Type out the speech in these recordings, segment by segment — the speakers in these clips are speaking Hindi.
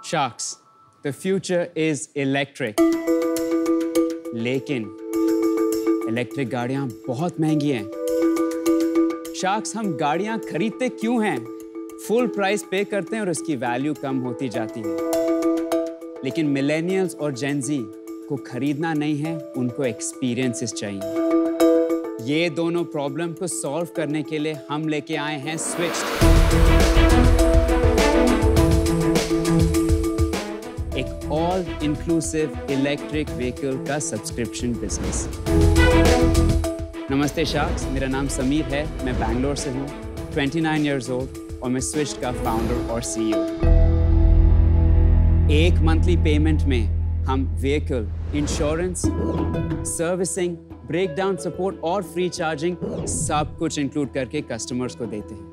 Sharks, the future is electric. लेकिन इलेक्ट्रिक गाड़ियां बहुत महंगी हैं। शार्क्स, हम गाड़ियां खरीदते क्यों हैं? फुल प्राइस पे करते हैं और उसकी वैल्यू कम होती जाती है। लेकिन मिलेनियल्स और जेन ज़ी को खरीदना नहीं है, उनको एक्सपीरियंसेस चाहिए। ये दोनों प्रॉब्लम को सॉल्व करने के लिए हम लेके आए हैं स्विच्ड, एक ऑल इंक्लूसिव इलेक्ट्रिक व्हीकल का सब्सक्रिप्शन बिजनेस। नमस्ते शार्क्स, मेरा नाम समीर है, मैं बैंगलोर से हूँ, 29 इयर्स ओल्ड और मैं स्विच्ड का फाउंडर और सीईओ। एक मंथली पेमेंट में हम vehicle, insurance, servicing, breakdown support और फ्री चार्जिंग सब कुछ इंक्लूड करके कस्टमर्स को देते हैं।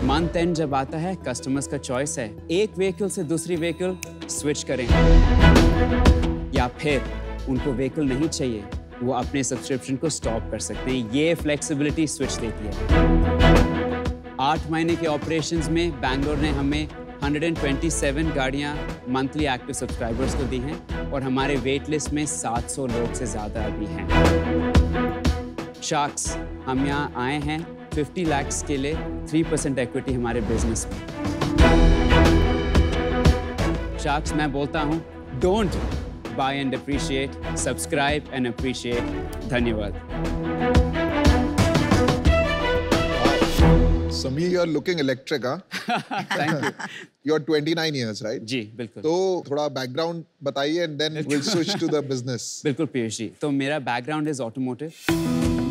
मंथ एंड जब आता है, कस्टमर्स का चॉइस है, एक व्हीकल से दूसरी व्हीकल स्विच करें या फिर उनको व्हीकल नहीं चाहिए, वो अपने सब्सक्रिप्शन को स्टॉप कर सकते हैं। ये फ्लेक्सिबिलिटी स्विच देती है। 8 महीने के ऑपरेशंस में बैंगलोर ने हमें 127 गाड़ियां मंथली एक्टिव सब्सक्राइबर्स को दी हैं और हमारे वेट लिस्ट में 700 लोग से ज़्यादा अभी हैं। शार्क्स, हम यहाँ आए हैं 50 लाख के लिए 3% इक्विटी हमारे बिजनेस में। शार्क्स, मैं बोलता हूँ, don't buy and appreciate, subscribe and appreciate. धन्यवाद। Sameer, you're looking electric, huh? Thank you. You're 29 years, right? जी, बिल्कुल। तो थोड़ा background बताइए and then we'll switch to the business. बिल्कुल पीयूष जी। तो मेरा background is automotive।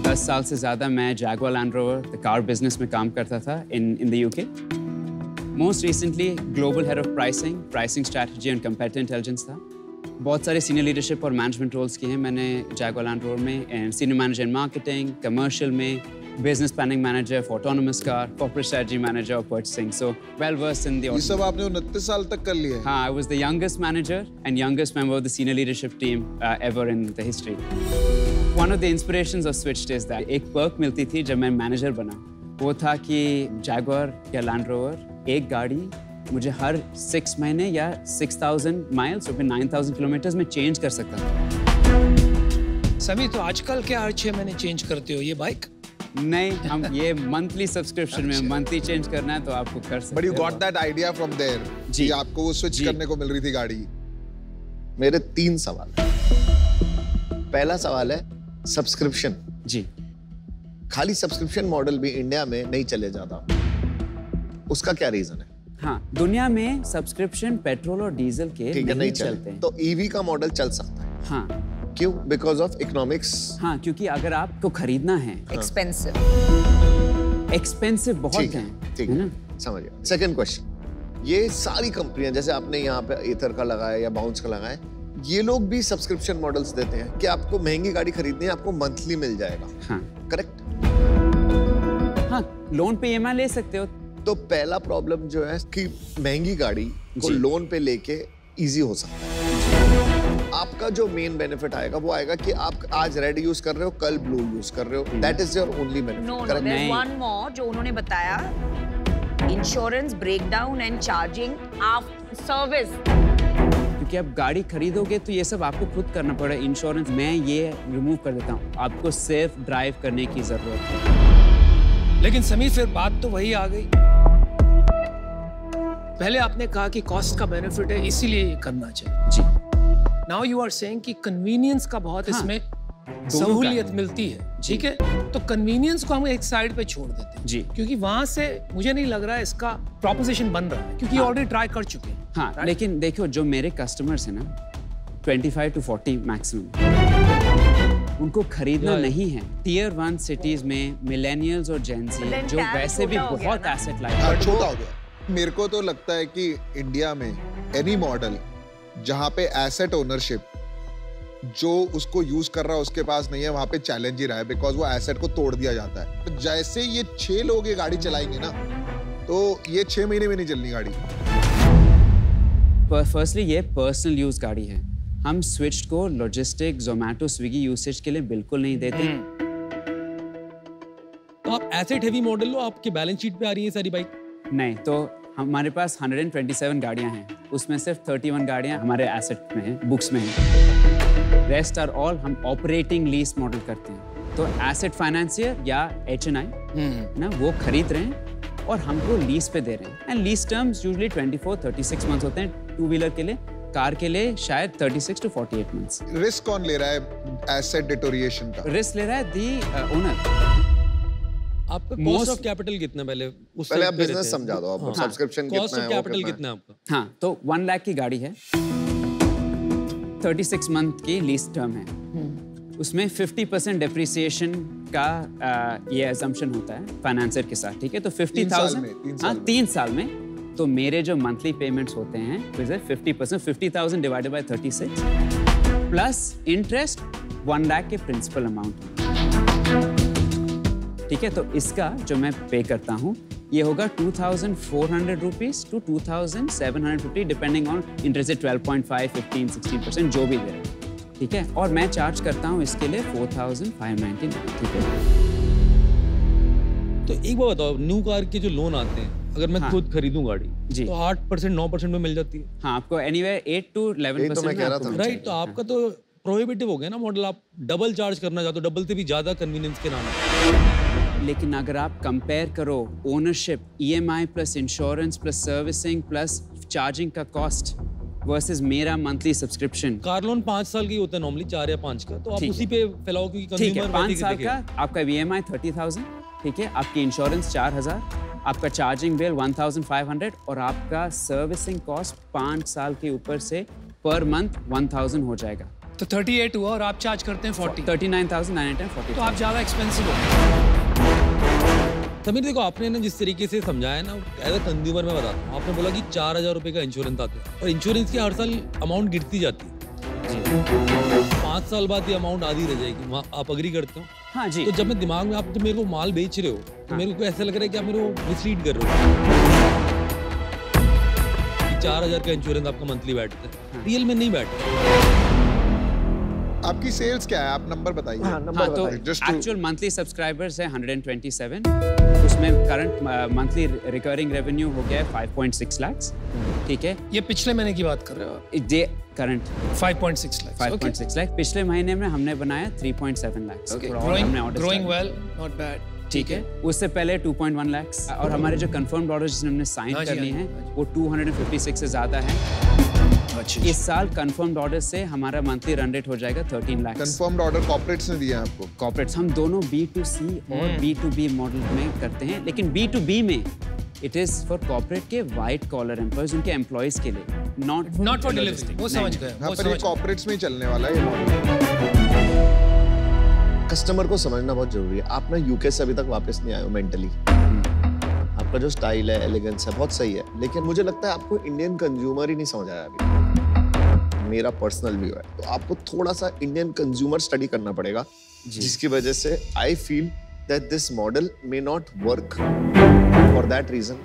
10 साल से ज़्यादा मैं Jaguar Land Rover, the car business में काम करता था in the UK. Most recently, global head of pricing strategy and competitive intelligence था। बहुत सारे सीनियर लीडरशिप और मैनेजमेंट रोल्स किए हैं मैंने जैगुआर लैंड रोवर में, senior manager in marketing, commercial में, business planning manager for autonomous car, corporate strategy manager और purchasing. So well versed in the. ये सब आपने 29 साल तक कर लिया है? हाँ, I was the youngest manager and youngest member of the senior leadership team ever in the history. One of the inspirations of switched is that एक पर्क मिलती थी जब मैं मैनेजर बना, वो था कि जैगुआर या लैंड रोवर एक गाड़ी मुझे हर 6 महीने या 6000 माइल्स और फिर 9000 किलोमीटर्स में चेंज कर सकता था। सभी तो आजकल क्या हर 6 महीने चेंज करते हो ये बाइक? नहीं, हम ये मंथली सब्सक्रिप्शन में मंथली चेंज करना है तो आपको कर सकते हो। But you got that idea from there कि आपको वो स्विच करने को मिल रही थी गाड़ी। मेरे 3 सवाल हैं। पहला सवाल है सब्सक्रिप्शन। जी। खाली सब्सक्रिप्शन मॉडल भी इंडिया में नहीं चले जाता, उसका क्या रीजन है? हाँ, दुनिया में सब्सक्रिप्शन पेट्रोल और डीजल के नहीं चलते हैं। तो ईवी का मॉडल चल सकता है। हाँ। क्यों? Because of economics. हाँ, क्योंकि अगर आपको खरीदना है, एक्सपेंसिव बहुत है, ठीक है, समझ गया। सेकंड क्वेश्चन, ये सारी कंपनियां जैसे आपने यहाँ पे ईथर का लगाया या बाउंस का लगाया, ये लोग भी सब्सक्रिप्शन मॉडल्स देते हैं कि आपको महंगी गाड़ी खरीदनी है, आपको मंथली मिल जाएगा। हाँ, करेक्ट? हाँ, लोन पे ईएमआई ले सकते हो। तो पहला प्रॉब्लम जो है कि महंगी गाड़ी को लोन पे लेके इजी हो सकता है। आपका जो मेन बेनिफिट आएगा वो आएगा कि आप आज रेड यूज कर रहे हो, कल ब्लू यूज कर रहे हो। That is your only benefit. Correct? There is one more जो उन्होंने बताया, insurance, breakdown and charging after service. क्योंकि आप गाड़ी खरीदोगे तो ये सब आपको खुद करना पड़ेगा। इंश्योरेंस मैं ये रिमूव कर देता हूँ, आपको सिर्फ ड्राइव करने की जरूरत है। लेकिन समीर, फिर बात तो वही आ गई, पहले आपने कहा कि कॉस्ट का बेनिफिट है इसीलिए ये करना चाहिए। जी। नाउ यू आर सेइंग कि कन्वीनियंस का बहुत इसमें सहूलियत मिलती है, ठीक है? तो कन्वीनियंस को हम एक साइड पे छोड़ देते हैं जी, क्योंकि वहां से मुझे नहीं लग रहा है इसका प्रोपोजिशन बन रहा है, क्योंकि ऑलरेडी ट्राई कर चुके हैं। हाँ, लेकिन देखो जो मेरे कस्टमर्स हैं ना, 25 to 40 मैक्सिमम, उनको खरीदना नहीं है। टियर 1 सिटीज में मिलेनियल्स और जेन ज़ी जो वैसे भी बहुत एसेट लाइट, छोटा हो गया। मेरे को तो लगता है कि इंडिया में एनी मॉडल जहां पे एसेट ओनरशिप जो उसको यूज कर रहा है उसके पास नहीं है, वहां पे चैलेंज ही रहा है, बिकॉज वो एसेट को तोड़ दिया जाता है। तो जैसे ये 6 लोग ये गाड़ी चलाएंगे ना, तो ये 6 महीने में नहीं चलनी गाड़ी। फर्स्टली ये पर्सनल यूज गाड़ी है, हम स्विच्ड को लॉजिस्टिक, जोमैटो, स्विगी यूसेज के लिए बिल्कुल नहीं देते। तो आप एसेट हेवी मॉडल लो, आपके बैलेंस शीट पे आ रही है सारी बाइक? नहीं, तो हमारे पास 127 गाड़ियां हैं, उसमें सिर्फ 31 गाड़ियां हमारे एसेट में हैं, बुक्स में हैं। रेस्ट आर ऑल हम ऑपरेटिंग लीज मॉडल करते हैं। तो एसेट फाइनेंसियर या HNI ना वो खरीद रहे हैं और हमको लीज पे दे रहे हैं। And lease terms usually 24-36 months होते हैं टू व्हीलर के लिए, कार के लिए शायद 36 to 48 मंथ्स। रिस्क कौन ले रहा है एसेट डिटोरिएशन का? रिस्क ले रहा है दी ओनर। आपका कॉस्ट ऑफ कैपिटल कितना पहले आप बिजनेस समझा दो, आपको सब्सक्रिप्शन कितना है, कॉस्ट ऑफ कैपिटल कितना है आपका? हाँ, तो 1 लाख की गाड़ी है, 36 मंथ की लीज टर्म है, उसमें 50% डेप्रिसिएशन का ये असम्पशन होता है फाइनेंसर के साथ, ठीक है? तो 50,000 हाँ 3 साल में, तो मेरे जो मंथली पेमेंट्स होते हैं 50%, 50,000 divided by 36 plus interest 1 lakh के प्रिंसिपल अमाउंट, ठीक है? तो इसका जो मैं पे करता हूँ ये होगा 2,400 rupees to 2,750 depending on interest 12.5, 15, 16% जो भी दे रहे हैं, ठीक है? और मैं चार्ज करता हूँ इसके लिए 4,599, ठीक है? तो एक बात बताओ, न्यू कार के जो लोन आते हैं, अगर मैं खुद खरीदूं गाड़ी जी, तो 8% 9% में मिल जाती है। हाँ, आपको एनीवेयर 8 to 11%। राइट, तो आपका तो प्रोहिबिटिव हो गया ना मॉडल, आप डबल चार्ज करना चाहते हो, डबल से भी ज्यादा कन्वीनियंस के नाम है। लेकिन अगर आप कंपेयर करो ownership, EMI plus insurance plus servicing plus charging का कॉस्ट वर्सेस मेरा मंथली सब्सक्रिप्शन, कार लोन 5 साल की होता है नॉर्मली, 4 या 5 का, तो आप उसी पे फैलाओ क्योंकि ठीक है, कंज्यूमर 5 साल का आपका EMI 30,000, ठीक है? आपकी इंश्योरेंस 4,000, आपका चार्जिंग बिल 1,500 और आपका सर्विसिंग कॉस्ट 5 साल के ऊपर से पर मंथ 1,000 हो जाएगा। तो 38 हुआ और आप चार्ज करते हैं 40। 39,940। तो आप ज़्यादा एक्सपेंसिव हो। समीर देखो, आपने ना जिस तरीके से समझाया ना, एज अ कंज्यूमर मैं बताता हूँ, आपने बोला कि 4,000 रुपए का इंश्योरेंस आता है और इंश्योरेंस की हर साल अमाउंट गिरती जाती है, 5 साल बाद ये अमाउंट आधी रह जाएगी। आप अग्री करते हो? हाँ जी। तो जब मैं दिमाग में, आप तो मेरे को माल बेच रहे हो, तो मेरे को ऐसा लग रहा है कि आप मेरे को मिसलीड कर रहे हो कि 4,000 का इंश्योरेंस आपका मंथली बैठता है, रियल में नहीं बैठता। आपकी सेल्स क्या है, आप नंबर बताइए। हाँ, तो एक्चुअल मंथली सब्सक्राइबर्स है 127, उसमें करंट मंथली रिकरिंग रेवेन्यू हो गया है 5.6 लाख, ठीक है? ये पिछले महीने की बात कर रहे हो आप? ये करंट 5.6 लाख। 5.6 लाख। पिछले महीने में हमने बनाया 3.7 lakh. Growing well, not bad, ठीक है? उससे पहले 2.1 लाख और हमारे जो कंफर्म्ड ऑर्डर्स जिन्हें हमने साइन कर लिए हैं वो 256 से ज्यादा है। इस साल कंफर्म्ड ऑर्डर से हमारा मंथली रन रेट हो जाएगा 13 लाख। कंफर्म्ड ऑर्डर कॉर्पोरेट्स ने दिया आपको? कॉर्पोरेट्स हम दोनों B2C और B2B मॉडल में करते हैं, लेकिन B2B में इट इज फॉर कॉर्पोरेट के व्हाइट कॉलर एम्प्लॉयज, उनके एम्प्लॉयज के लिए, नॉट फॉर डिलीवरी। वो समझ गए। हाँ, पर ये कॉर्पोरेट्स में ही चलने वाला है ये मॉडल। कस्टमर को समझना बहुत जरूरी है। आप ना यूके से अभी तक वापस नहीं आए हो मेंटली। आपका जो स्टाइल है, एलिगेंस है, बहुत सही है, लेकिन मुझे लगता है आपको इंडियन कंज्यूमर ही नहीं समझ आया अभी। मेरा पर्सनल व्यू है, तो आपको थोड़ा सा इंडियन कंज्यूमर स्टडी करना पड़ेगा, जिसकी वजह से I feel that this model may not work. For that reason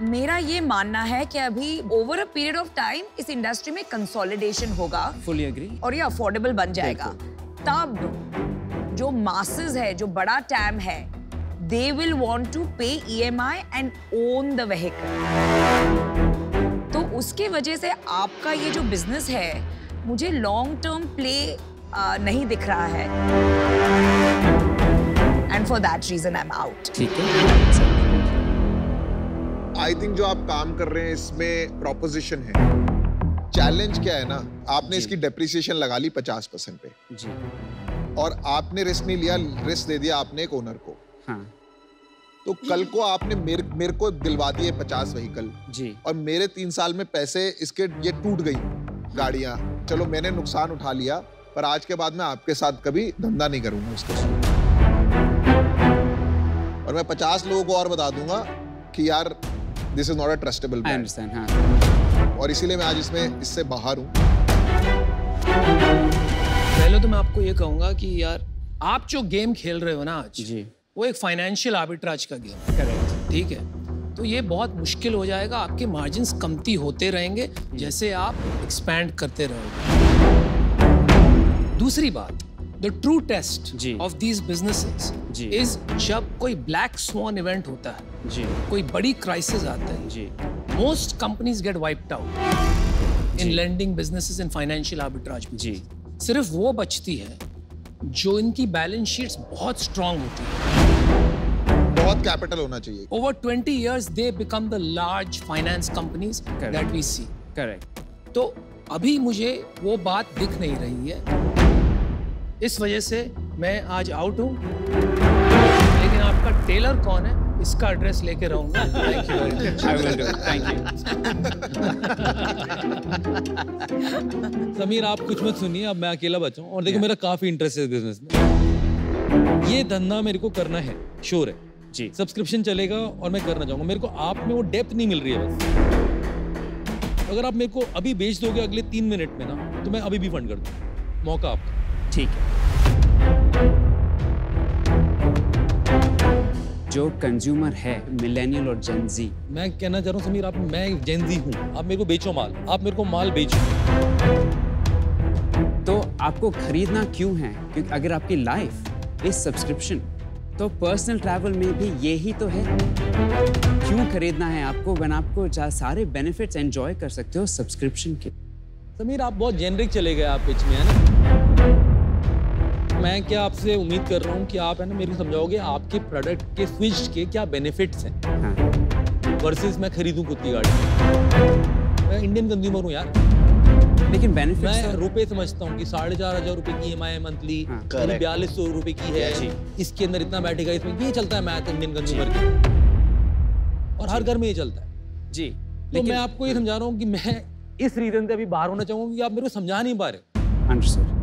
मेरा ये मानना है कि अभी over a period of time इस इंडस्ट्री में कंसोलिडेशन होगा, फुली एग्री, और ये अफोर्डेबल बन जाएगा। तब जो मासेस है, जो बड़ा टैम है, they will want to pay EMI and own the vehicle। तो उसके वजह से आपका ये जो बिजनेस है, मुझे लॉन्ग टर्म प्ले नहीं दिख रहा है, and for that reason I'm out। ठीक है। आई थिंक जो आप काम कर रहे हैं इसमें प्रोपोजिशन है। चैलेंज क्या है ना, आपने इसकी डेप्रिसिएशन लगा ली 50% पे जी, और आपने रिस्क नहीं लिया, रिस्क दे दिया आपने एक ओनर को। हाँ। तो कल को आपने मेरे को दिलवा दिए 50 व्हीकल जी, और मेरे 3 साल में पैसे इसके ये टूट गई गाड़ियां, चलो मैंने नुकसान उठा लिया, पर आज के बाद मैं आपके साथ कभी धंधा नहीं करूंगा उसके साथ। और मैं 50 लोगों को और बता दूंगा कि यार this is not a trustable brand. हाँ। और इसीलिए मैं आज इससे बाहर हूँ। पहले तो मैं आपको ये कहूंगा कि यार आप जो गेम खेल रहे हो ना आज जी, वो एक फाइनेंशियल आर्बिट्राज का गेम है। करेक्ट, ठीक है? तो ये बहुत मुश्किल हो जाएगा, आपके मार्जिन्स कमती होते रहेंगे जैसे आप एक्सपैंड करते रहोगे। दूसरी बात, the true test ji. of these businesses ji. is जब कोई black swan event होता है, जी कोई बड़ी crisis आता है, जी most companies get wiped out in lending businesses and financial arbitrage. जी सिर्फ वो बचती है जो इनकी बैलेंस शीट्स बहुत स्ट्रांग होती है. बहुत कैपिटल होना चाहिए. Over 20 years, they become the large finance companies Correct. that we see. Correct. तो अभी मुझे वो बात दिख नहीं रही है. इस वजह से मैं आज आउट हूँ. लेकिन आपका टेलर कौन है? इसका एड्रेस लेके रहूंगा. Thank you very much. I will do it. Thank you. Sameer आप कुछ मत सुनिए, अब मैं अकेला बचा हूँ और देखो मेरा काफी इंटरेस्ट है इस बिजनेस में. ये धंधा मेरे को करना है, श्योर है जी. सब्सक्रिप्शन चलेगा और मैं करना चाहूंगा. मेरे को आप में वो डेप्थ नहीं मिल रही है बस. अगर आप मेरे को अभी बेच दोगे अगले 3 मिनट में ना, तो मैं अभी भी फंड कर दूंगा. मौका आपका. ठीक है. जो कंज्यूमर है मिलेनियल और जेन जी, मैं कहना चाह रहा हूँ समीर, आप मैं जेन जी हूँ, आप मेरे को बेचो माल, आप मेरे को माल बेचो. तो आपको खरीदना क्यों है? क्योंकि अगर आपकी लाइफ इज सब्सक्रिप्शन तो पर्सनल ट्रैवल में भी यही तो है. क्यों खरीदना है आपको when आपको सारे बेनिफिट्स एंजॉय कर सकते हो सब्सक्रिप्शन के? समीर आप बहुत जेनरिक चले गए आप पिच में, है ना. मैं क्या आपसे उम्मीद कर रहा हूँ कि आप है ना मेरे को समझाओगे आपके प्रोडक्ट के स्विच के क्या बेनिफिट्स हैं. हाँ. वर्सेस मैं खरीदूं खुद की गाड़ी. मैं इंडियन कंज्यूमर हूँ यार. लेकिन बेनिफिट्स मैं रुपए समझता हूँ कि 4,500 रुपए की EMI मंथली, 4200 रुपए की है. इसके अंदर इतना बैठेगा, इसमें ये चलता है मैथ इंडियन कंज्यूमर के, और हर घर में ये चलता है जी. तो मैं आपको ये समझा रहा हूँ कि मैं इस रीजन से अभी बाहर होना चाहूंगा कि आप मेरे को समझा नहीं पा रहे. अंडरस्टूड.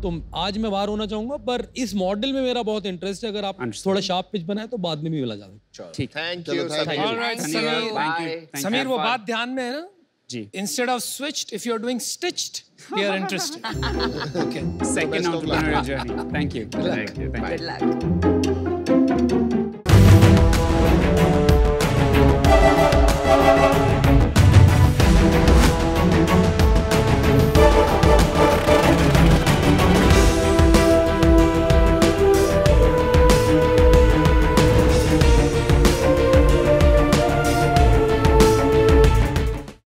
तो आज मैं बाहर होना चाहूंगा, पर इस मॉडल में मेरा बहुत इंटरेस्ट है. अगर आप थोड़ा शार्प पिच बनाए तो बाद में भी मिला जाएगा. ठीक. थैंक चलो, you thank you. Sameer. All right, धन्यवाद. Samir. Thank you. Thank you. Sameer वो बात ध्यान में है ना? जी. Instead of switched, if you're doing stitched, we are interested. Okay. Second Best of luck. entrepreneurial journey. Thank you. Good luck. Thank you. Thank you. Good luck.